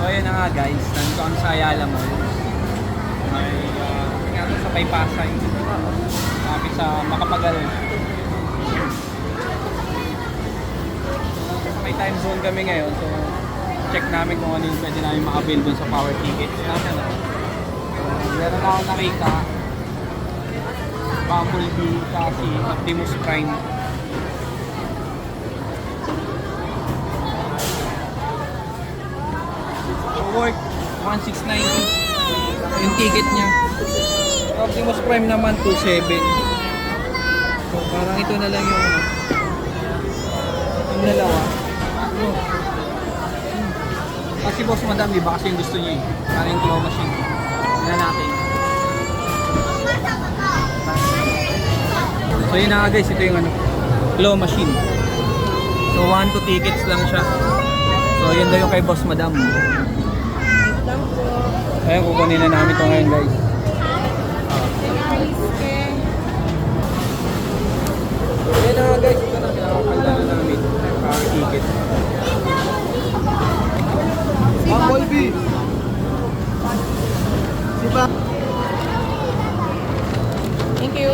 So ayun na nga guys, nandito kami sa Ayala Mall. Ay, nga doon sa Paypasay. Kami sa Makapagal. May time zone kami ngayon, so check namin kung ano yung pwede namin makabil dun sa power tickets natin. Meron ako nakita Bumblebee kasi Optimus Prime. So worth 1,690 yung ticket niya. Optimus Prime naman 2,700. So parang ito na lang yung dalawa. Kasi boss madam, iba kasi yung gusto niya eh. Parang yung claw machine. Tignan natin. So yun na nga guys, ito yung ano, claw machine. So 1-2 tickets lang siya. So yun daw yung kay boss madam. Ayun, kukunin na namin ito ngayon guys. Yun na nga guys, ito na pinakapalda na namin. Power ticket. Bumblebee. Diba? Thank you.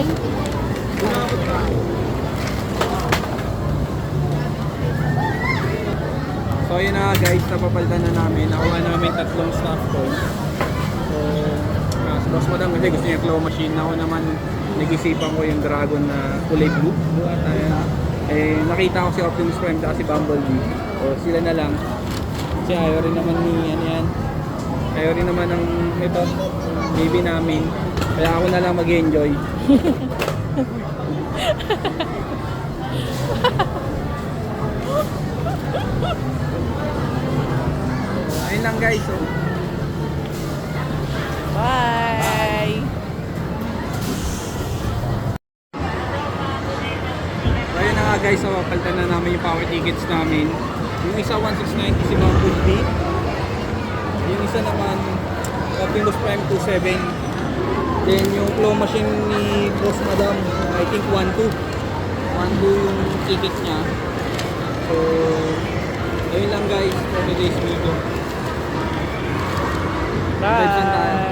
So yun na guys, napapalitan na namin. Nakuha namin 3 staff coins. So, si boss madam kasi gusto niya claw machine. Ako naman nag-isipan ko yung dragon na kulay blue. At eh, nakita ko si Optimus Prime at si Bumblebee. So sila na lang. Kasi ayaw rin naman ni ano yan. Ayaw rin naman ng ito, baby namin. Kaya ako na lang mag-enjoy. Ayun lang guys. So. Bye! So ayun na nga guys, so palitan na namin yung power tickets namin. Yung isa 1,690 si Bumblebee. Yung isa naman Optimus Prime 2,700. Then yung claw machine ni Boss Madam, I think 1,200. 1,200 yung tickets niya. So ayun lang guys for today's video. Bye!